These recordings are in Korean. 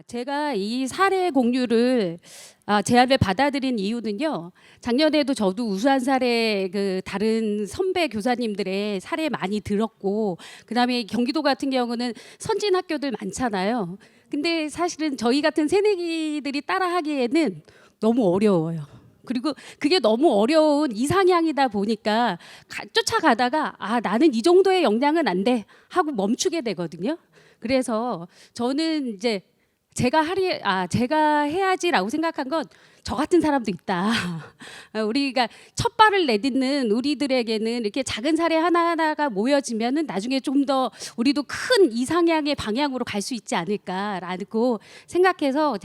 제가 이 사례 공유를 제안을 받아들인 이유는요. 작년에도 저도 우수한 사례 다른 선배 교사님들의 사례 많이 들었고, 그다음에 경기도 같은 경우는 선진 학교들 많잖아요. 근데 사실은 저희 같은 새내기들이 따라하기에는 너무 어려워요. 그리고 그게 너무 어려운 이상향이다 보니까 쫓아가다가 나는 이 정도의 역량은 안 돼 하고 멈추게 되거든요. 그래서 저는 이제 제가 해야지라고 생각한 건 저 같은 사람도 있다. 우리가 첫 발을 내딛는 우리들에게는 이렇게 작은 사례 하나하나가 모여지면은 나중에 좀 더 우리도 큰 이상향의 방향으로 갈 수 있지 않을까라고 생각해서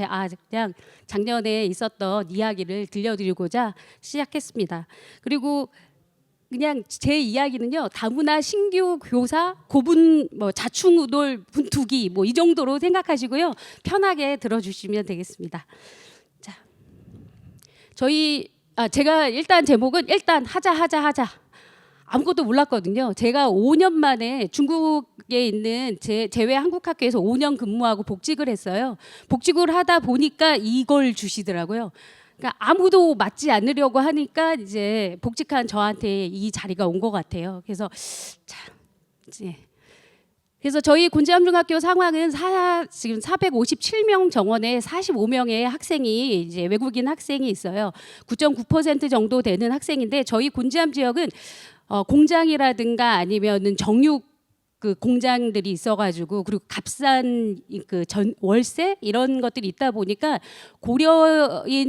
그냥 작년에 있었던 이야기를 들려드리고자 시작했습니다. 그리고 그냥 제 이야기는요, 다문화 신규 교사 고분 자충우돌 분투기 이 정도로 생각하시고요, 편하게 들어주시면 되겠습니다. 자, 제가 일단 제목은 일단 하자. 아무것도 몰랐거든요. 제가 5년 만에 중국에 있는 제외 한국학교에서 5년 근무하고 복직을 했어요. 복직을 하다 보니까 이걸 주시더라고요. 그러니까 아무도 맞지 않으려고 하니까 이제 복직한 저한테 이 자리가 온 것 같아요. 그래서 그래서 저희 곤지암중학교 상황은 지금 457명 정원에 45명의 학생이 이제 외국인 학생이 있어요. 9.9% 정도 되는 학생인데, 저희 곤지암 지역은 공장이라든가 아니면은 정육 공장들이 있어가지고, 그리고 값싼 월세 이런 것들이 있다 보니까 고려인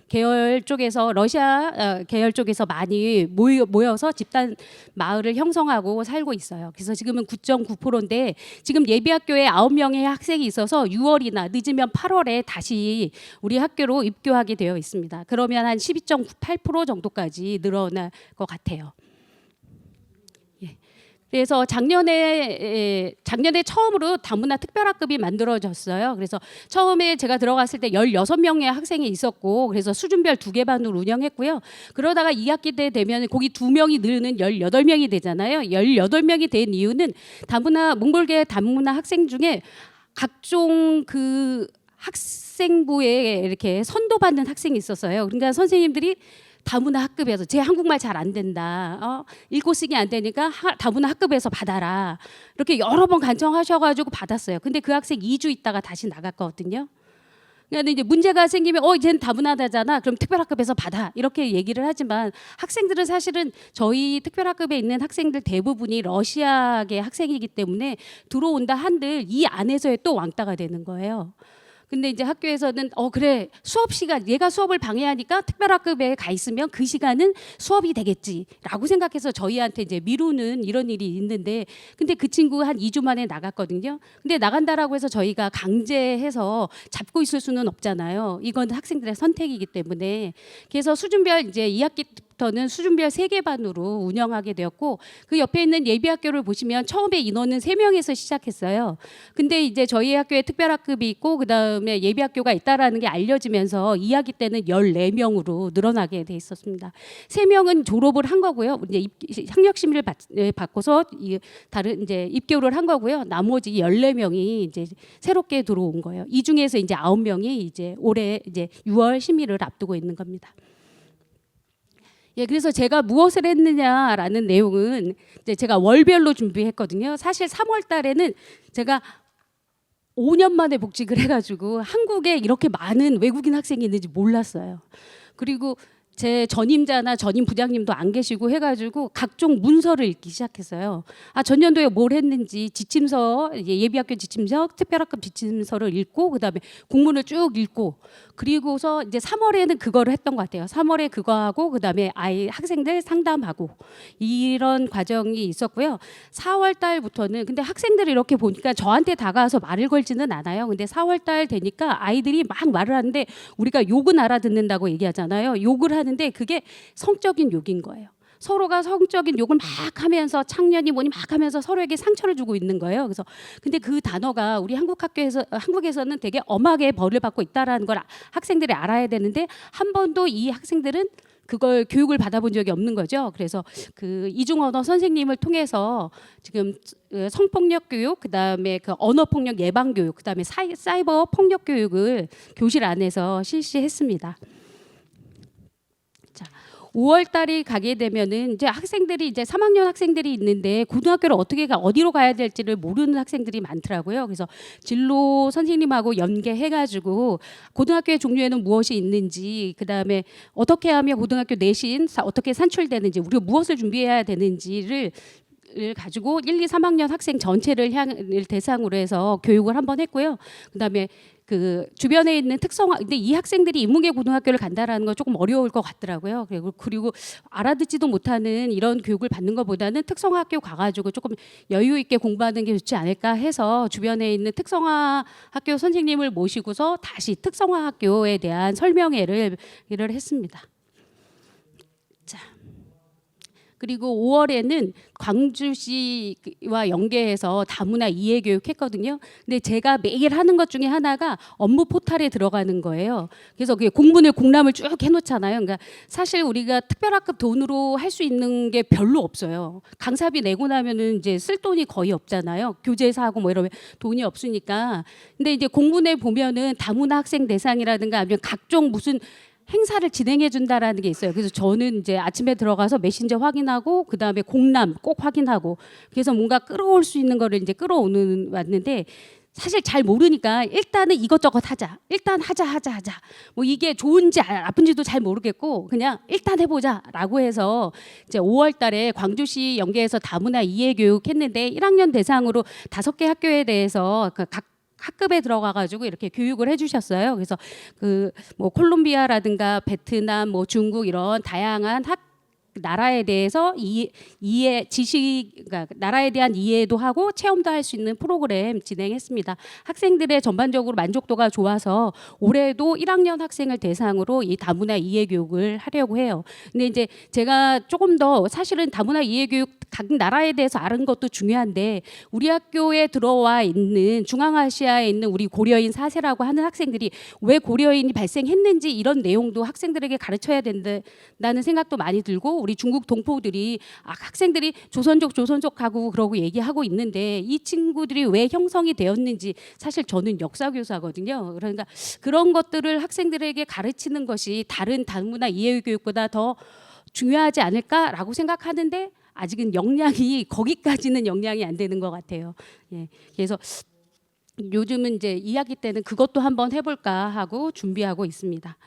계열 쪽에서, 러시아 계열 쪽에서 많이 모여서 집단 마을을 형성하고 살고 있어요. 그래서 지금은 9.9%인데 지금 예비학교에 9명의 학생이 있어서 6월이나 늦으면 8월에 다시 우리 학교로 입교하게 되어 있습니다. 그러면 한 12.98% 정도까지 늘어날 것 같아요. 그래서 작년에 처음으로 다문화 특별학급이 만들어졌어요. 그래서 처음에 제가 들어갔을 때 16명의 학생이 있었고, 그래서 수준별 2개 반으로 운영했고요. 그러다가 2학기 때 되면 거기 2명이 늘는 18명이 되잖아요. 18명이 된 이유는 몽골계 다문화 학생 중에 각종 학생부에 이렇게 선도받는 학생이 있었어요. 그러니까 선생님들이 다문화 학급에서, 제 한국말 잘 안 된다, 읽고 쓰기 안 되니까 다문화 학급에서 받아라, 이렇게 여러 번 간청하셔가지고 받았어요. 근데 그 학생 2주 있다가 다시 나갔거든요. 그러니까 이제 문제가 생기면 이제는 다문화다잖아, 그럼 특별학급에서 받아, 이렇게 얘기를 하지만 학생들은 사실은 저희 특별학급에 있는 학생들 대부분이 러시아계 학생이기 때문에 들어온다 한들 이 안에서의 또 왕따가 되는 거예요. 근데 이제 학교에서는 그래, 수업 시간, 얘가 수업을 방해하니까 특별학급에 가 있으면 그 시간은 수업이 되겠지라고 생각해서 저희한테 이제 미루는 이런 일이 있는데, 근데 그 친구 한 2주 만에 나갔거든요. 근데 나간다라고 해서 저희가 강제해서 잡고 있을 수는 없잖아요. 이건 학생들의 선택이기 때문에. 그래서 수준별 이제 2학기부터는 수준별 3개 반으로 운영하게 되었고, 그 옆에 있는 예비학교를 보시면 처음에 인원은 3명에서 시작했어요. 근데 이제 저희 학교에 특별학급이 있고 그다음에 예비학교가 있다라는 게 알려지면서 2학기 때는 14명으로 늘어나게 돼 있었습니다. 3명은 졸업을 한 거고요. 이제 학력 심의를 받고서 다른 이제 입교를 한 거고요. 나머지 14명이 이제 새롭게 들어온 거예요. 이 중에서 이제 9명이 이제 올해 이제 6월 심의를 앞두고 있는 겁니다. 그래서 제가 무엇을 했느냐라는 내용은 이제 제가 월별로 준비했거든요. 사실 3월 달에는 제가 5년 만에 복직을 해가지고 한국에 이렇게 많은 외국인 학생이 있는지 몰랐어요. 그리고 제 전임자나 전임 부장님도 안 계시고 해가지고 각종 문서를 읽기 시작했어요. 전년도에 뭘 했는지 지침서, 예비학교 지침서, 특별학급 지침서를 읽고 그다음에 공문을 쭉 읽고, 그리고서 이제 3월에는 그거를 했던 것 같아요. 3월에 그거 하고 그다음에 학생들 상담하고 이런 과정이 있었고요. 4월 달부터는 근데 학생들이 이렇게 보니까 저한테 다가와서 말을 걸지는 않아요. 근데 4월 달 되니까 아이들이 막 말을 하는데, 우리가 욕은 알아듣는다고 얘기하잖아요. 욕을 하는데 그게 성적인 욕인 거예요. 서로가 성적인 욕을 막 하면서, 창년이 뭐니 막 하면서 서로에게 상처를 주고 있는 거예요. 그래서 근데 그 단어가 우리 한국에서는 되게 엄하게 벌을 받고 있다라는 걸 학생들이 알아야 되는데, 한 번도 이 학생들은 그걸 교육을 받아본 적이 없는 거죠. 그래서 그 이중 언어 선생님을 통해서 지금 성폭력 교육, 그다음에 그 언어 폭력 예방 교육, 그다음에 사이버 폭력 교육을 교실 안에서 실시했습니다. 자, 5월 달이 가게 되면은 이제 학생들이 이제 3학년 학생들이 있는데 고등학교를 어디로 가야 될지를 모르는 학생들이 많더라고요. 그래서 진로 선생님하고 연계해가지고 고등학교의 종류에는 무엇이 있는지, 그 다음에 어떻게 하면 고등학교 내신 어떻게 산출되는지, 우리가 무엇을 준비해야 되는지를 가지고 1, 2, 3학년 학생 전체를 대상으로 해서 교육을 한번 했고요. 그다음에 그 주변에 있는 특성화, 근데 이 학생들이 인문계 고등학교를 간다라는 건 조금 어려울 것 같더라고요. 그리고 알아듣지도 못하는 이런 교육을 받는 것보다는 특성화 학교 가가지고 조금 여유 있게 공부하는 게 좋지 않을까 해서 주변에 있는 특성화 학교 선생님을 모시고서 다시 특성화 학교에 대한 설명회를 했습니다. 자. 그리고 5월에는 광주시와 연계해서 다문화 이해 교육했거든요. 근데 제가 매일 하는 것 중에 하나가 업무 포탈에 들어가는 거예요. 그래서 그게 공문을 공람을 쭉 해놓잖아요. 그러니까 사실 우리가 특별학급 돈으로 할 수 있는 게 별로 없어요. 강사비 내고 나면은 이제 쓸 돈이 거의 없잖아요. 교재사하고 뭐 이러면 돈이 없으니까. 근데 이제 공문에 보면은 다문화 학생 대상이라든가 아니면 각종 무슨 행사를 진행해 준다라는 게 있어요. 그래서 저는 이제 아침에 들어가서 메신저 확인하고 그다음에 공람 꼭 확인하고, 그래서 뭔가 끌어올 수 있는 거를 이제 끌어오는 왔는데, 사실 잘 모르니까 일단은 이것저것 하자. 일단 하자. 뭐 이게 좋은지 나쁜지도 잘 모르겠고 그냥 일단 해보자라고 해서 이제 5월 달에 광주시 연계해서 다문화 이해 교육 했는데 1학년 대상으로 5개 학교에 대해서 각 학급에 들어가가지고 이렇게 교육을 해주셨어요. 그래서 그 뭐 콜롬비아라든가 베트남, 뭐 중국 이런 다양한 나라에 대해서 그러니까 나라에 대한 이해도 하고 체험도 할 수 있는 프로그램 진행했습니다. 학생들의 전반적으로 만족도가 좋아서 올해도 1학년 학생을 대상으로 이 다문화 이해 교육을 하려고 해요. 근데 이제 제가 조금 더 사실은 다문화 이해 교육 각 나라에 대해서 아는 것도 중요한데, 우리 학교에 들어와 있는 중앙아시아에 있는 우리 고려인 4세라고 하는 학생들이 왜 고려인이 발생했는지 이런 내용도 학생들에게 가르쳐야 된다는 생각도 많이 들고, 우리 중국 동포들이 학생들이 조선족 하고 그러고 얘기하고 있는데 이 친구들이 왜 형성이 되었는지, 사실 저는 역사 교사거든요. 그러니까 그런 것들을 학생들에게 가르치는 것이 다른 다문화 이해 교육보다 더 중요하지 않을까라고 생각하는데 아직은 거기까지는 역량이 안 되는 것 같아요. 예, 그래서 요즘은 이제 2학기 때는 그것도 한번 해볼까 하고 준비하고 있습니다.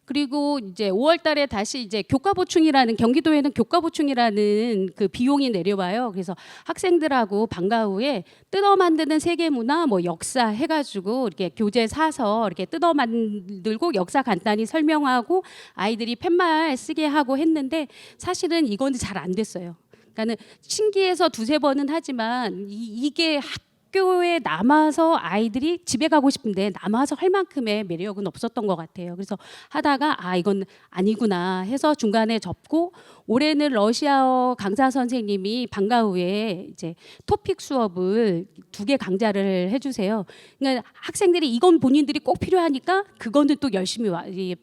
그리고 이제 5월 달에 다시 이제 교과 보충이라는, 경기도에는 교과 보충이라는 그 비용이 내려와요. 그래서 학생들하고 방과 후에 뜯어 만드는 세계 문화, 뭐 역사 해가지고 이렇게 교재 사서 이렇게 뜯어 만들고 역사 간단히 설명하고 아이들이 팻말 쓰게 하고 했는데, 사실은 이건 잘 안 됐어요. 그러니까는 신기해서 2-3번은 하지만 이게 학교에 남아서 아이들이 집에 가고 싶은데 남아서 할 만큼의 매력은 없었던 것 같아요. 그래서 하다가 이건 아니구나 해서 중간에 접고, 올해는 러시아어 강사 선생님이 방과 후에 이제 토픽 수업을 2개 강좌를 해주세요. 그러니까 학생들이 이건 본인들이 꼭 필요하니까 그거는 또 열심히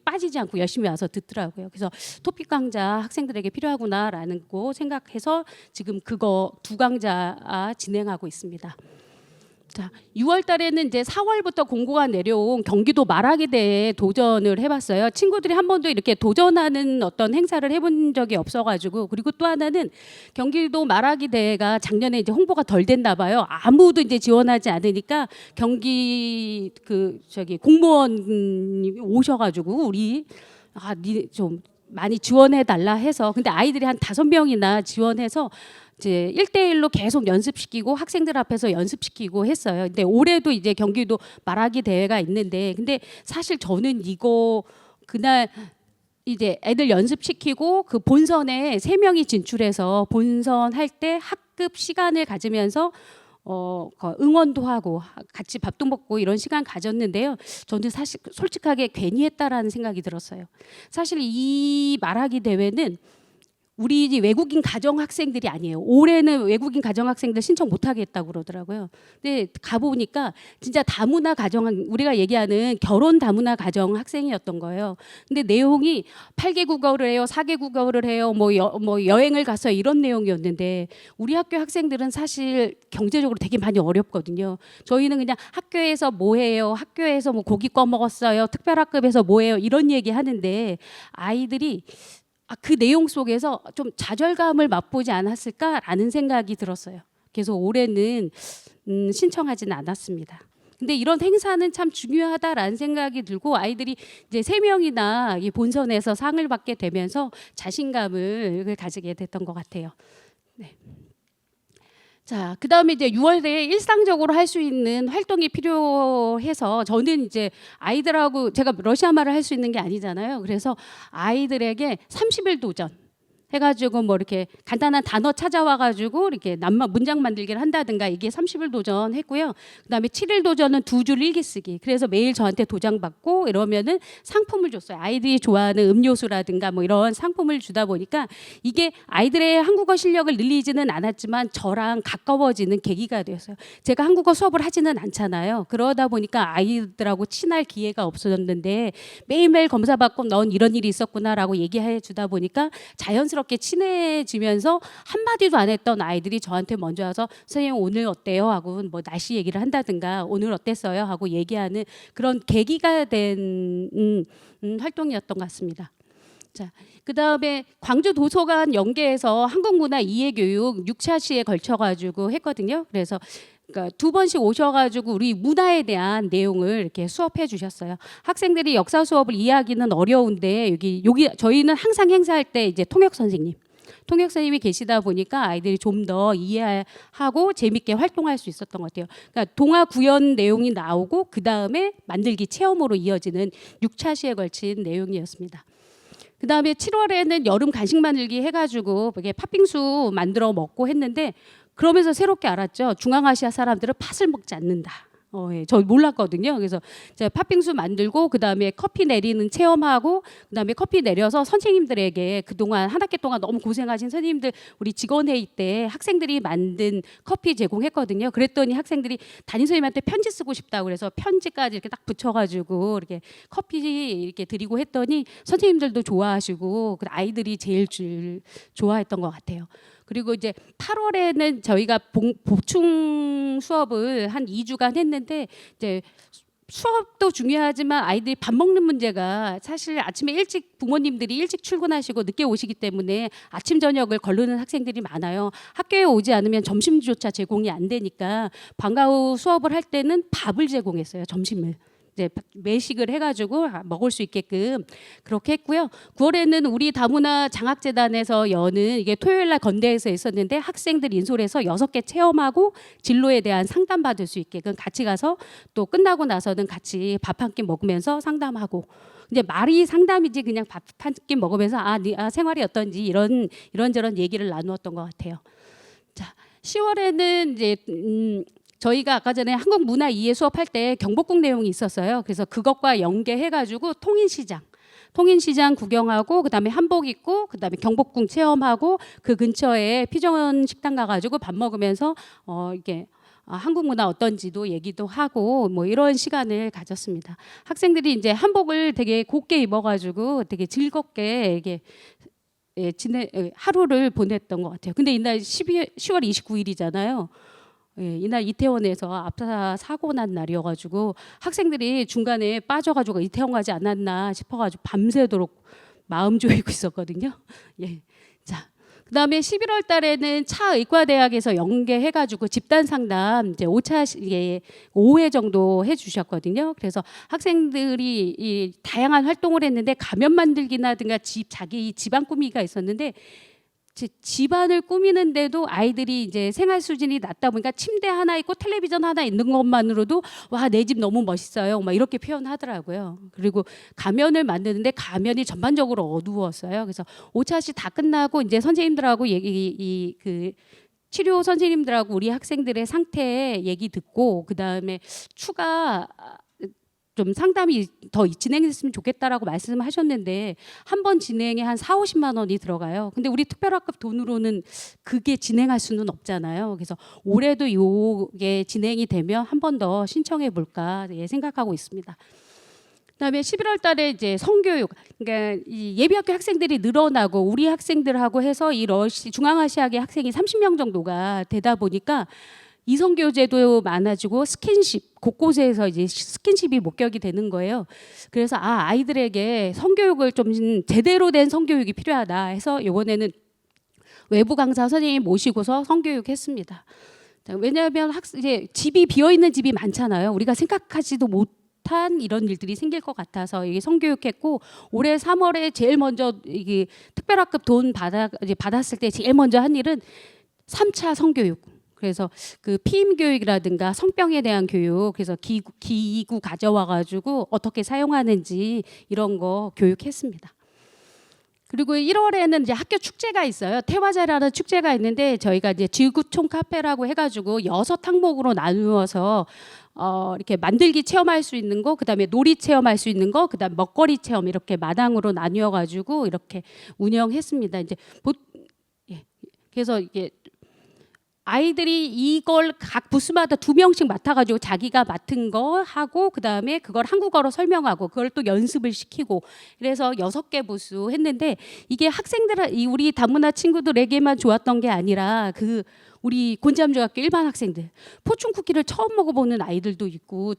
빠지지 않고 열심히 와서 듣더라고요. 그래서 토픽 강좌 학생들에게 필요하구나라는 거 생각해서 지금 그거 2강좌 진행하고 있습니다. 자, 6월 달에는 이제 4월부터 공고가 내려온 경기도 말하기 대회에 도전을 해봤어요. 친구들이 한 번도 이렇게 도전하는 어떤 행사를 해본 적이 없어가지고, 그리고 또 하나는 경기도 말하기 대회가 작년에 이제 홍보가 덜 됐나 봐요. 아무도 이제 지원하지 않으니까 경기 공무원이 오셔가지고 우리 좀 많이 지원해달라 해서, 근데 아이들이 한 5명이나 지원해서 이제 1대1로 계속 연습시키고 학생들 앞에서 연습시키고 했어요. 근데 올해도 이제 경기도 말하기 대회가 있는데, 근데 사실 저는 이거 그날 이제 애들 연습시키고 그 본선에 3명이 진출해서 본선할 때 학급 시간을 가지면서 응원도 하고 같이 밥도 먹고 이런 시간 가졌는데요. 저는 사실 솔직하게 괜히 했다라는 생각이 들었어요. 사실 이 말하기 대회는 우리 외국인 가정 학생들이 아니에요. 올해는 외국인 가정 학생들 신청 못 하겠다고 그러더라고요. 근데 가 보니까 진짜 다문화 가정, 우리가 얘기하는 결혼 다문화 가정 학생이었던 거예요. 근데 내용이 8개 국어를 해요, 4개 국어를 해요, 뭐 여행을 가서 이런 내용이었는데 우리 학교 학생들은 사실 경제적으로 되게 많이 어렵거든요. 저희는 그냥 학교에서 뭐 해요, 학교에서 뭐 고기 꺼 먹었어요, 특별학급에서 뭐 해요, 이런 얘기 하는데 아이들이 그 내용 속에서 좀 좌절감을 맛보지 않았을까라는 생각이 들었어요. 그래서 올해는 신청하지는 않았습니다. 근데 이런 행사는 참 중요하다라는 생각이 들고 아이들이 이제 3명이나 이 본선에서 상을 받게 되면서 자신감을 가지게 됐던 것 같아요. 네. 자, 그다음에 이제 6월에 일상적으로 할 수 있는 활동이 필요해서 저는 이제 아이들하고 제가 러시아 말을 할 수 있는 게 아니잖아요. 그래서 아이들에게 30일 도전 해가지고 뭐 이렇게 간단한 단어 찾아와가지고 이렇게 문장 만들기를 한다든가 이게 30일 도전 했고요. 그다음에 7일 도전은 2줄 일기 쓰기. 그래서 매일 저한테 도장 받고 이러면은 상품을 줬어요. 아이들이 좋아하는 음료수라든가 뭐 이런 상품을 주다 보니까 이게 아이들의 한국어 실력을 늘리지는 않았지만 저랑 가까워지는 계기가 되었어요. 제가 한국어 수업을 하지는 않잖아요. 그러다 보니까 아이들하고 친할 기회가 없어졌는데 매일매일 검사 받고 넌 이런 일이 있었구나라고 얘기해 주다 보니까 자연스럽게 친해지면서 한마디도 안 했던 아이들이 저한테 먼저 와서 선생님 오늘 어때요? 하고 뭐 날씨 얘기를 한다든가 오늘 어땠어요? 하고 얘기하는 그런 계기가 된 활동이었던 것 같습니다. 자, 그다음에 광주 도서관 연계해서 한국문화 이해교육 6차시에 걸쳐가지고 했거든요. 그래서 그러니까 2번씩 오셔가지고 우리 문화에 대한 내용을 이렇게 수업해 주셨어요. 학생들이 역사 수업을 이해하기는 어려운데 여기 저희는 항상 행사할 때 이제 통역 선생님이 계시다 보니까 아이들이 좀 더 이해하고 재밌게 활동할 수 있었던 것 같아요. 그러니까 동화 구연 내용이 나오고 그 다음에 만들기 체험으로 이어지는 6차시에 걸친 내용이었습니다. 그 다음에 7월에는 여름 간식 만들기 해가지고 이게 팥빙수 만들어 먹고 했는데 그러면서 새롭게 알았죠. 중앙아시아 사람들은 팥을 먹지 않는다. 예, 저 몰랐거든요. 그래서 제가 팥빙수 만들고 그다음에 커피 내리는 체험하고 그다음에 커피 내려서 선생님들에게 그동안 한 학기 동안 너무 고생하신 선생님들 우리 직원회의 때 학생들이 만든 커피 제공했거든요. 그랬더니 학생들이 담임 선생님한테 편지 쓰고 싶다고 그래서 편지까지 이렇게 딱 붙여가지고 이렇게 커피 이렇게 드리고 했더니 선생님들도 좋아하시고 아이들이 제일 좋아했던 것 같아요. 그리고 이제 8월에는 저희가 보충 수업을 한 2주간 했는데 이제 수업도 중요하지만 아이들이 밥 먹는 문제가 사실 아침에 일찍 부모님들이 일찍 출근하시고 늦게 오시기 때문에 아침 저녁을 거르는 학생들이 많아요. 학교에 오지 않으면 점심조차 제공이 안 되니까 방과 후 수업을 할 때는 밥을 제공했어요. 점심을. 이제 매식을 해가지고 먹을 수 있게끔 그렇게 했고요. 9월에는 우리 다문화 장학재단에서 여는 이게 토요일날 건대에서 있었는데 학생들 인솔해서 6개 체험하고 진로에 대한 상담 받을 수 있게끔 같이 가서 또 끝나고 나서는 같이 밥 한 끼 먹으면서 상담하고 이제 말이 상담이지 그냥 밥 한 끼 먹으면서 생활이 어떤지 이런저런 얘기를 나누었던 것 같아요. 자, 10월에는 이제 저희가 아까 전에 한국 문화 이해 수업할 때 경복궁 내용이 있었어요. 그래서 그것과 연계해가지고 통인시장 구경하고 그다음에 한복 입고 그다음에 경복궁 체험하고 그 근처에 피정원 식당 가가지고 밥 먹으면서 이게 한국 문화 어떤지도 얘기도 하고 뭐 이런 시간을 가졌습니다. 학생들이 이제 한복을 되게 곱게 입어가지고 되게 즐겁게 이게 하루를 보냈던 것 같아요. 근데 이날 10월 29일이잖아요. 예, 이날 이태원에서 압사 사고 난 날이어가지고 학생들이 중간에 빠져가지고 이태원 가지 않았나 싶어가지고 밤새도록 마음 조이고 있었거든요. 예, 자, 그다음에 11월 달에는 차의과대학에서 연계해가지고 집단 상담 이제 5회 정도 해주셨거든요. 그래서 학생들이 이 다양한 활동을 했는데 가면 만들기나든가 자기 집안 꾸미기가 있었는데. 집안을 꾸미는데도 아이들이 이제 생활 수준이 낮다 보니까 침대 하나 있고 텔레비전 하나 있는 것만으로도 와, 내 집 너무 멋있어요. 막 이렇게 표현하더라고요. 그리고 가면을 만드는데 가면이 전반적으로 어두웠어요. 그래서 5차시 다 끝나고 이제 선생님들하고 그 치료 선생님들하고 우리 학생들의 상태 얘기 듣고 그 다음에 추가 좀 상담이 더 진행됐으면 좋겠다라고 말씀하셨는데 한 번 진행에 한 4, 50만 원이 들어가요. 근데 우리 특별학급 돈으로는 그게 진행할 수는 없잖아요. 그래서 올해도 요게 진행이 되면 한 번 더 신청해 볼까 생각하고 있습니다. 그다음에 11월 달에 이제 성교육, 그러니까 이 예비학교 학생들이 늘어나고 우리 학생들하고 해서 이 중앙아시아계 학생이 30명 정도가 되다 보니까 이성교제도 많아지고 스킨십 곳곳에서 이제 스킨십이 목격이 되는 거예요. 그래서 아이들에게 성교육을 좀 제대로 된 성교육이 필요하다 해서 이번에는 외부 강사 선생님 모시고서 성교육했습니다. 왜냐하면 이제 집이 비어 있는 집이 많잖아요. 우리가 생각하지도 못한 이런 일들이 생길 것 같아서 이게 성교육했고, 올해 3월에 제일 먼저 이게 특별학급 돈 받았을 때 제일 먼저 한 일은 3차 성교육. 그래서 그 피임 교육이라든가 성병에 대한 교육, 그래서 기구 가져와 가지고 어떻게 사용하는지 이런 거 교육했습니다. 그리고 1월에는 이제 학교 축제가 있어요. 태화제라는 축제가 있는데 저희가 이제 지구촌 카페라고 해가지고 6항목으로 나누어서 이렇게 만들기 체험할 수 있는 거, 그다음에 놀이 체험할 수 있는 거, 그다음 먹거리 체험 이렇게 마당으로 나뉘어 가지고 이렇게 운영했습니다. 이제 그래서 이게 아이들이 이걸 각 부스마다 2명씩 맡아가지고 자기가 맡은 거 하고 그다음에 그걸 한국어로 설명하고 그걸 또 연습을 시키고, 그래서 6개 부스 했는데 이게 우리 다문화 친구들에게만 좋았던 게 아니라 우리 곤지암중학교 일반 학생들 포춘 쿠키를 처음 먹어보는 아이들도 있고,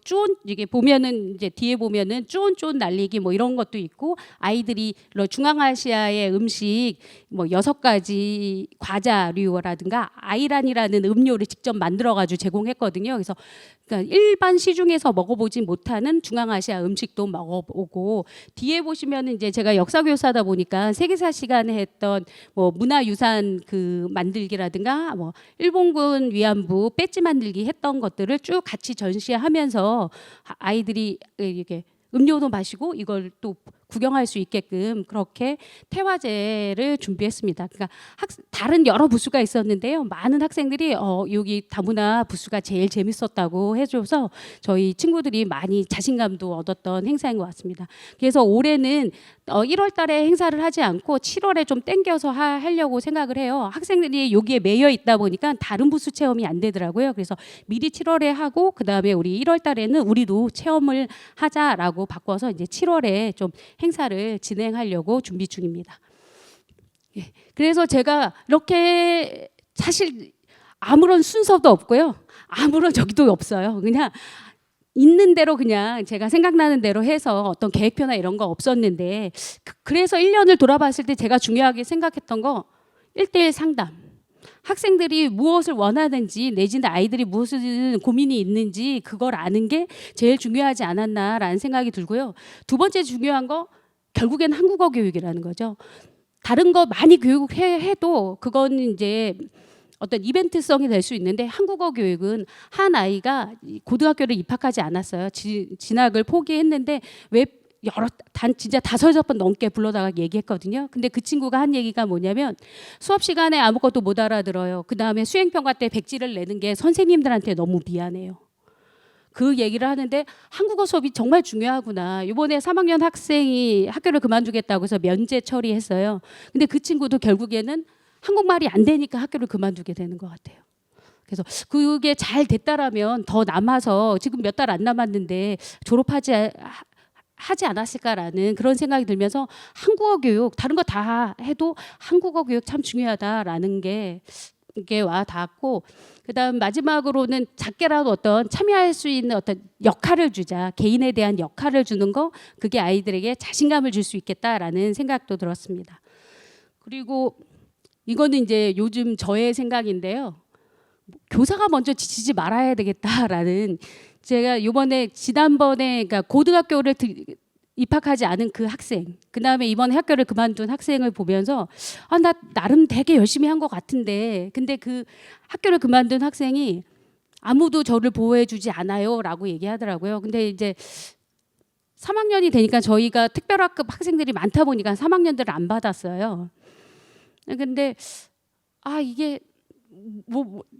이게 보면은 이제 뒤에 보면은 쫀쫀 날리기 뭐 이런 것도 있고, 아이들이 중앙아시아의 음식 뭐 6가지 과자류라든가 아이란이라는 음료를 직접 만들어가지고 제공했거든요. 그래서 그러니까 일반 시중에서 먹어보지 못하는 중앙아시아 음식도 먹어보고, 뒤에 보시면은 이제 제가 역사교사다 보니까 세계사 시간에 했던 뭐 문화유산 그 만들기라든가 뭐 일본군 위안부 배지 만들기 했던 것들을 쭉 같이 전시하면서 아이들이 이렇게 음료도 마시고 이걸 또 구경할 수 있게끔 그렇게 태화제를 준비했습니다. 그러니까 다른 여러 부스가 있었는데요. 많은 학생들이 여기 다문화 부스가 제일 재밌었다고 해줘서 저희 친구들이 많이 자신감도 얻었던 행사인 것 같습니다. 그래서 올해는 1월 달에 행사를 하지 않고 7월에 좀 땡겨서 하려고 생각을 해요. 학생들이 여기에 매여 있다 보니까 다른 부스 체험이 안 되더라고요. 그래서 미리 7월에 하고 그다음에 우리 1월 달에는 우리도 체험을 하자라고 바꿔서 이제 7월에 좀 행사를 진행하려고 준비 중입니다. 예, 그래서 제가 이렇게 사실 아무런 순서도 없고요. 아무런 저기도 없어요. 그냥 있는 대로 그냥 제가 생각나는 대로 해서 어떤 계획표나 이런 거 없었는데, 그래서 1년을 돌아봤을 때 제가 중요하게 생각했던 거 1:1 상담. 학생들이 무엇을 원하는지 내지는 아이들이 무엇을 고민이 있는지 그걸 아는 게 제일 중요하지 않았나라는 생각이 들고요. 두 번째 중요한 거 결국엔 한국어 교육이라는 거죠. 다른 거 많이 교육해도 그건 이제 어떤 이벤트성이 될 수 있는데, 한국어 교육은 한 아이가 고등학교를 입학하지 않았어요. 진학을 포기했는데 왜 진짜 5-6번 넘게 불러다가 얘기했거든요. 근데 그 친구가 한 얘기가 뭐냐면 수업 시간에 아무것도 못 알아들어요. 그 다음에 수행평가 때 백지를 내는 게 선생님들한테 너무 미안해요. 그 얘기를 하는데 한국어 수업이 정말 중요하구나. 이번에 3학년 학생이 학교를 그만두겠다고 해서 면제 처리했어요. 근데 그 친구도 결국에는 한국말이 안 되니까 학교를 그만두게 되는 것 같아요. 그래서 그게 잘 됐다라면 더 남아서 지금 몇 달 안 남았는데 하지 않았을까라는 그런 생각이 들면서 한국어 교육, 다른 거 다 해도 한국어 교육 참 중요하다라는 게 와 닿았고, 그다음 마지막으로는 작게라도 어떤 참여할 수 있는 어떤 역할을 주자, 개인에 대한 역할을 주는 거, 그게 아이들에게 자신감을 줄 수 있겠다라는 생각도 들었습니다. 그리고 이거는 이제 요즘 저의 생각인데요. 교사가 먼저 지치지 말아야 되겠다라는, 제가 지난번에 그러니까 고등학교를 입학하지 않은 그 학생, 그 다음에 이번에 학교를 그만둔 학생을 보면서 나 나름 되게 열심히 한 것 같은데, 근데 그 학교를 그만둔 학생이 아무도 저를 보호해주지 않아요라고 얘기하더라고요. 근데 이제 3학년이 되니까 저희가 특별학급 학생들이 많다 보니까 3학년들을 안 받았어요. 근데 이게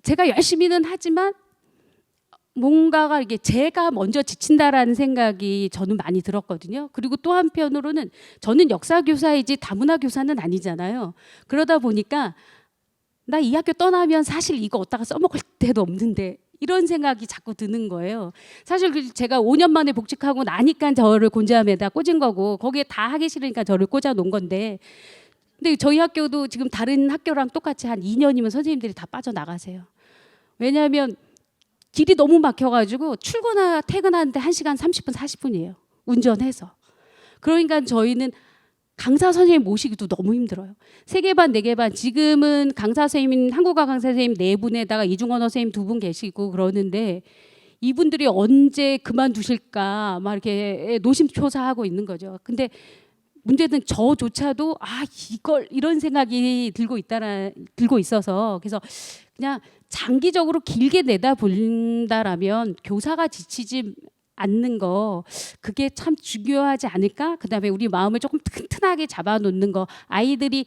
제가 열심히는 하지만 뭔가가 이게 제가 먼저 지친다라는 생각이 저는 많이 들었거든요. 그리고 또 한편으로는 저는 역사 교사이지 다문화 교사는 아니잖아요. 그러다 보니까 나 이 학교 떠나면 사실 이거 어디다가 써먹을 데도 없는데 이런 생각이 자꾸 드는 거예요. 사실 제가 5년 만에 복직하고 나니까 저를 곤지암에다 꽂은 거고 거기에 다 하기 싫으니까 저를 꽂아 놓은 건데, 근데 저희 학교도 지금 다른 학교랑 똑같이 한 2년이면 선생님들이 다 빠져나가세요. 왜냐하면 길이 너무 막혀가지고 출근하 퇴근하는데 1시간 30분 40분이에요. 운전해서. 그러니까 저희는 강사 선생님 모시기도 너무 힘들어요. 3개 반, 4개 반. 지금은 강사 선생님, 한국어 강사 선생님 4분에다가 이중언어 선생님 2분 계시고 그러는데 이분들이 언제 그만두실까 막 이렇게 노심초사하고 있는 거죠. 근데 문제는 저조차도 이걸 이런 생각이 들고 있어서, 그래서 그냥 장기적으로 길게 내다본다라면 교사가 지치지 않는 거, 그게 참 중요하지 않을까? 그다음에 우리 마음을 조금 튼튼하게 잡아놓는 거. 아이들이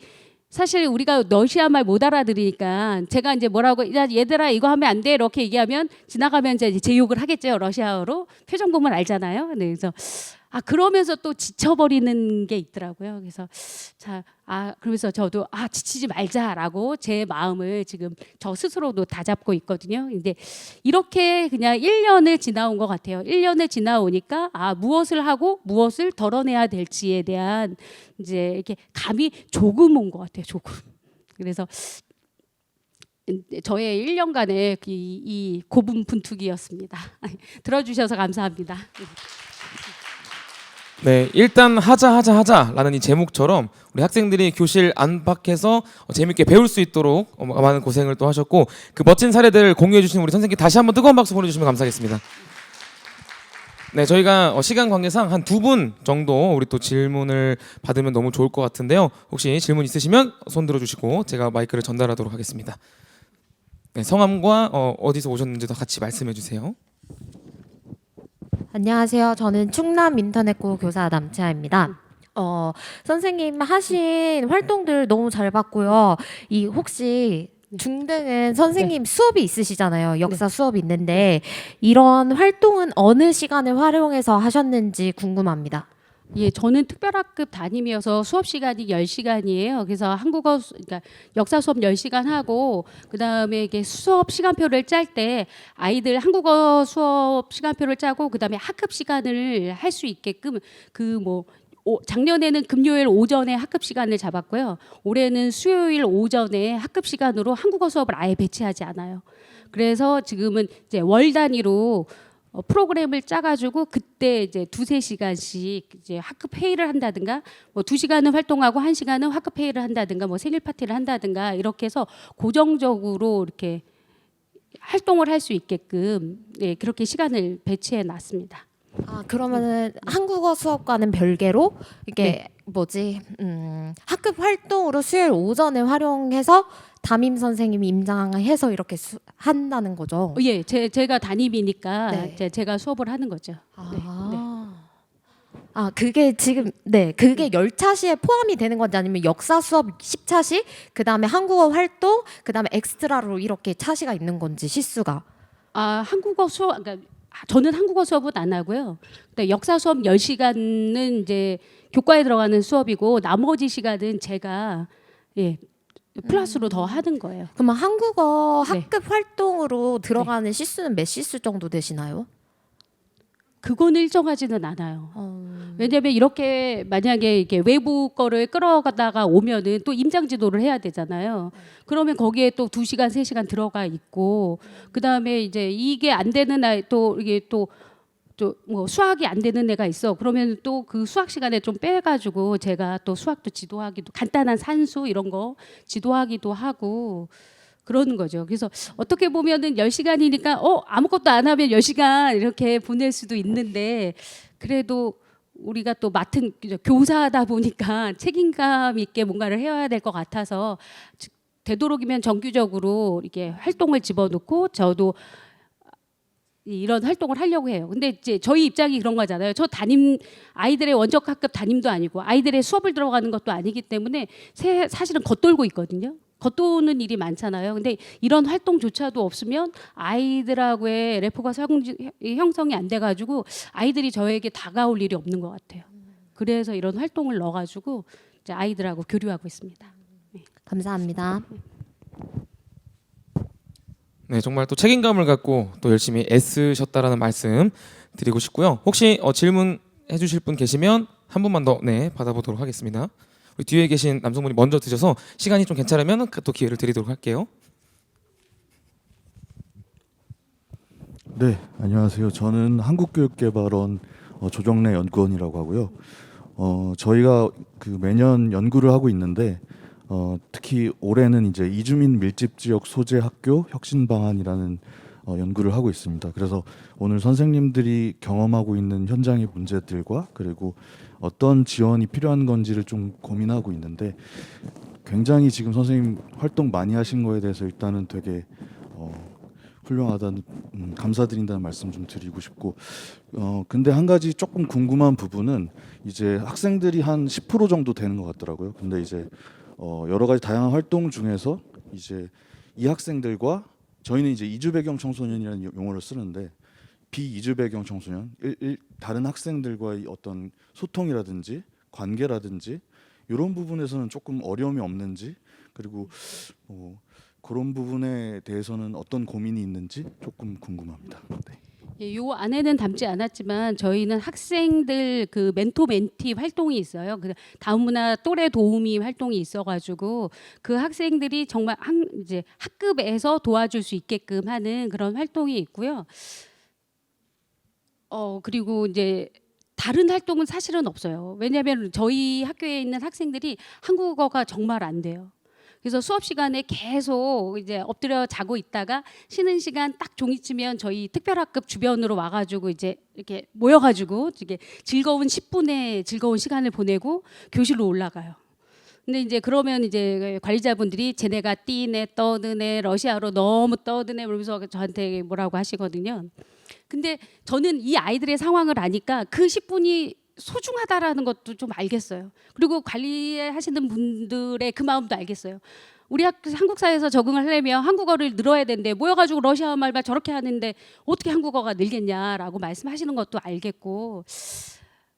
사실 우리가 러시아 말 못 알아들으니까 제가 이제 뭐라고, 야 얘들아 이거 하면 안 돼 이렇게 얘기하면 지나가면 이제 제 욕을 하겠죠. 러시아어로 표정 보면 알잖아요. 네, 그래서 그러면서 또 지쳐버리는 게 있더라고요. 그래서 그러면서 저도 지치지 말자라고 제 마음을 지금 저 스스로도 다잡고 있거든요. 근데 이렇게 그냥 1년을 지나온 것 같아요. 1년을 지나오니까 무엇을 하고 무엇을 덜어내야 될지에 대한 이제 이렇게 감이 조금 온 것 같아요. 조금. 그래서 저의 1년간의 이 고분분투기였습니다. 들어주셔서 감사합니다. 네, 일단 하자라는 이 제목처럼 우리 학생들이 교실 안팎에서 재밌게 배울 수 있도록 많은 고생을 또 하셨고, 그 멋진 사례들을 공유해 주신 우리 선생님께 다시 한번 뜨거운 박수 보내주시면 감사하겠습니다. 네, 저희가 시간 관계상 한 2분 정도 우리 또 질문을 받으면 너무 좋을 것 같은데요. 혹시 질문 있으시면 손 들어주시고 제가 마이크를 전달하도록 하겠습니다. 네, 성함과 어디서 오셨는지도 같이 말씀해 주세요. 안녕하세요. 저는 충남 인터넷고 교사 남채아입니다. 선생님 하신 활동들 너무 잘 봤고요. 혹시 중등은 선생님 수업이 있으시잖아요. 역사 수업이 있는데 이런 활동은 어느 시간을 활용해서 하셨는지 궁금합니다. 예, 저는 특별학급 담임이어서 수업 시간이 10시간이에요. 그래서 그러니까 역사 수업 10시간 하고, 그다음에 이게 수업 시간표를 짤 때 아이들 한국어 수업 시간표를 짜고, 그다음에 학급 시간을 할 수 있게끔 작년에는 금요일 오전에 학급 시간을 잡았고요. 올해는 수요일 오전에 학급 시간으로 한국어 수업을 아예 배치하지 않아요. 그래서 지금은 이제 월 단위로 프로그램을 짜가지고 그때 이제 2-3시간씩 이제 학급 회의를 한다든가, 2시간은 활동하고 1시간은 학급 회의를 한다든가, 생일 파티를 한다든가, 이렇게 해서 고정적으로 이렇게 활동을 할 수 있게끔 그렇게 시간을 배치해 놨습니다. 그러면은 한국어 수업과는 별개로 이게 학급 활동으로 수요일 오전에 활용해서 담임 선생님이 임장해서 이렇게 한다는 거죠. 예, 제가 담임이니까 네. 제가 수업을 하는 거죠. 그게 지금 그게 열차시에 포함이 되는 건지 아니면 역사 수업 10차시, 그다음에 한국어 활동, 그다음에 엑스트라로 이렇게 차시가 있는 건지 시수가. 한국어 수업, 그러니까 저는 한국어 수업은 안 하고요. 근데 역사 수업 10시간은 이제 교과에 들어가는 수업이고, 나머지 시간은 제가 플러스로 더 하는 거예요. 그러면 한국어 네. 학급 활동으로 들어가는 시수는 몇 시수 정도 되시나요? 그거는 일정하지는 않아요. 왜냐하면 이렇게 만약에 이게 외부 거를 끌어가다가 오면은 또 임장 지도를 해야 되잖아요. 그러면 거기에 또 2시간, 3시간 들어가 있고, 그 다음에 이제 이게 안 되는 아이, 또 이게 또 수학이 안 되는 애가 있어. 그러면 또 그 수학 시간에 좀 빼가지고 제가 또 수학도 지도하기도, 간단한 산수 이런 거 지도하기도 하고 그러는 거죠. 그래서 어떻게 보면은 10시간이니까 아무것도 안 하면 10시간 이렇게 보낼 수도 있는데, 그래도 우리가 또 맡은 교사다 보니까 책임감 있게 뭔가를 해야 될 것 같아서 되도록이면 정규적으로 이렇게 활동을 집어넣고 저도 이런 활동을 하려고 해요. 근데 이제 저희 입장이 그런 거잖아요. 저 아이들의 원적 학급 담임도 아니고 아이들의 수업을 들어가는 것도 아니기 때문에 사실은 겉돌고 있거든요. 겉도는 일이 많잖아요. 근데 이런 활동조차도 없으면 아이들하고의 레포가 형성이 안 돼가지고 아이들이 저에게 다가올 일이 없는 것 같아요. 그래서 이런 활동을 넣어가지고 이제 아이들하고 교류하고 있습니다. 감사합니다. 네, 정말 또 책임감을 갖고 또 열심히 애쓰셨다라는 말씀 드리고 싶고요. 혹시 질문해 주실 분 계시면 한 분만 더 받아보도록 하겠습니다. 우리 뒤에 계신 남성분이 먼저 드셔서 시간이 좀 괜찮으면 또 기회를 드리도록 할게요. 네, 안녕하세요. 저는 한국교육개발원 조정래 연구원이라고 하고요. 저희가 매년 연구를 하고 있는데 특히 올해는 이제 이주민 밀집 지역 소재 학교 혁신 방안이라는 연구를 하고 있습니다. 그래서 오늘 선생님들이 경험하고 있는 현장의 문제들과 그리고 어떤 지원이 필요한 건지를 좀 고민하고 있는데 굉장히 지금 선생님 활동 많이 하신 거에 대해서 일단은 되게 훌륭하다는 감사드린다는 말씀 좀 드리고 싶고 근데 한 가지 조금 궁금한 부분은 이제 학생들이 한 10% 정도 되는 것 같더라고요. 근데 이제 여러 가지 다양한 활동 중에서 이제 이 학생들과 저희는 이제 이주 배경 청소년이라는 용어를 쓰는데 비이주 배경 청소년, 다른 학생들과의 어떤 소통이라든지 관계라든지 이런 부분에서는 조금 어려움이 없는지 그리고 그런 부분에 대해서는 어떤 고민이 있는지 조금 궁금합니다. 네. 예, 요 안에는 담지 않았지만 저희는 학생들 그 멘토 멘티 활동이 있어요. 그 다문화 또래 도우미 활동이 있어가지고 그 학생들이 정말 이제 학급에서 도와줄 수 있게끔 하는 그런 활동이 있고요. 그리고 이제 다른 활동은 사실은 없어요. 왜냐하면 저희 학교에 있는 학생들이 한국어가 정말 안 돼요. 그래서 수업 시간에 계속 이제 엎드려 자고 있다가 쉬는 시간 딱 종이치면 저희 특별학급 주변으로 와가지고 이제 이렇게 모여가지고 이게 즐거운 10분의 즐거운 시간을 보내고 교실로 올라가요. 근데 이제 그러면 이제 관리자분들이 쟤네가 뛰네 떠드네 러시아로 너무 떠드네 그러면서 저한테 뭐라고 하시거든요. 근데 저는 이 아이들의 상황을 아니까 그 10분이 소중하다라는 것도 좀 알겠어요. 그리고 관리하시는 분들의 그 마음도 알겠어요. 우리 한국 사회에서 적응을 하려면 한국어를 늘어야 되는데 모여가지고 러시아 말만 저렇게 하는데 어떻게 한국어가 늘겠냐라고 말씀하시는 것도 알겠고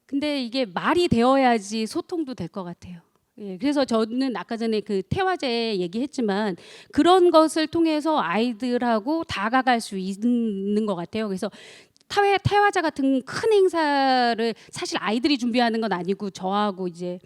근데 이게 말이 되어야지 소통도 될 것 같아요. 예, 그래서 저는 아까 전에 그 태화제 얘기했지만 그런 것을 통해서 아이들하고 다가갈 수 있는 것 같아요. 그래서 태화자 같은 큰 행사를 사실 아이들이 준비하는 건 아니고 저하고 이제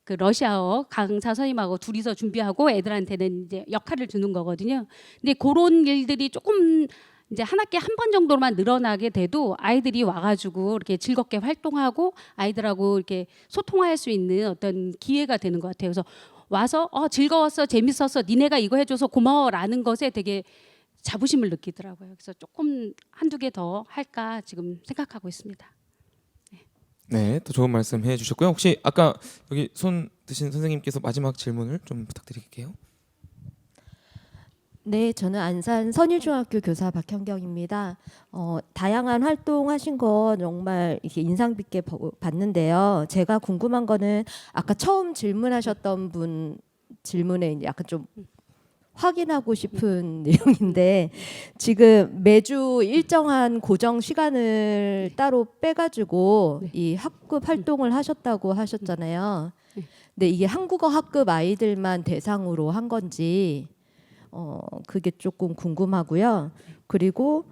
그 러시아어 강사 선생님하고 둘이서 준비하고 애들한테는 이제 역할을 주는 거거든요. 근데 그런 일들이 조금 이제 한 학기에 한 번 정도만 늘어나게 돼도 아이들이 와가지고 이렇게 즐겁게 활동하고 아이들하고 이렇게 소통할 수 있는 어떤 기회가 되는 것 같아요. 그래서 와서 즐거웠어, 재밌었어, 니네가 이거 해줘서 고마워라는 것에 되게 자부심을 느끼더라고요. 그래서 조금 한두 개 더 할까 지금 생각하고 있습니다. 네, 또 좋은 말씀 해주셨고요. 혹시 아까 여기 손 드신 선생님께서 마지막 질문을 좀 부탁드릴게요. 네, 저는 안산 선일중학교 교사 박현경입니다. 다양한 활동하신 거 정말 이렇게 인상 깊게 봤는데요. 제가 궁금한 거는 아까 처음 질문하셨던 분 질문에 약간 좀 확인하고 싶은 내용인데 지금 매주 일정한 고정 시간을 따로 빼가지고 이 학급 활동을 하셨다고 하셨잖아요. 근데 이게 한국어 학급 아이들만 대상으로 한 건지 그게 조금 궁금하고요. 그리고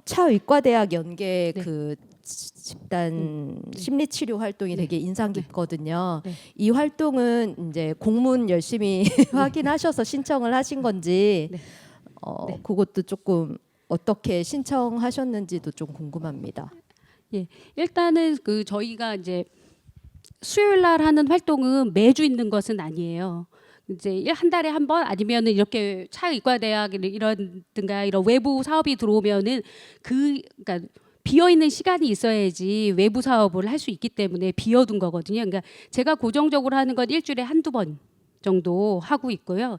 차의과대학 연계 그 집단 심리치료 활동이 되게 인상 깊거든요. 네. 이 활동은 이제 공문 열심히 확인하셔서 신청을 하신 건지 네. 네. 그것도 조금 어떻게 신청하셨는지도 좀 궁금합니다. 예, 일단은 그 저희가 이제 수요일 날 하는 활동은 매주 있는 것은 아니에요. 이제 한 달에 한 번 아니면은 이렇게 차의과대학 이런든가 이런 외부 사업이 들어오면은 그러니까 비어 있는 시간이 있어야지 외부 사업을 할 수 있기 때문에 비워둔 거거든요. 그러니까 제가 고정적으로 하는 건 일주일에 한두 번 정도 하고 있고요.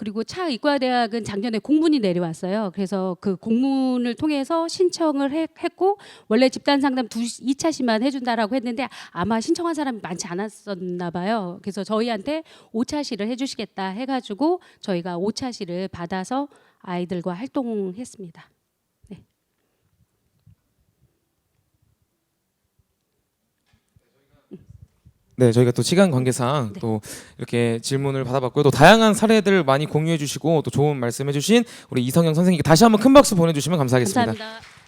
그리고 차의과대학은 작년에 공문이 내려왔어요. 그래서 그 공문을 통해서 신청을 했고 원래 집단 상담 2차시만 해준다라고 했는데 아마 신청한 사람이 많지 않았었나 봐요. 그래서 저희한테 5차시를 해주시겠다 해가지고 저희가 5차시를 받아서 아이들과 활동했습니다. 네. 네, 저희가 또 시간 관계상 또 이렇게 질문을 받아봤고요. 또 다양한 사례들 많이 공유해 주시고 또 좋은 말씀해 주신 우리 이성영 선생님께 다시 한번 큰 박수 보내주시면 감사하겠습니다. 감사합니다.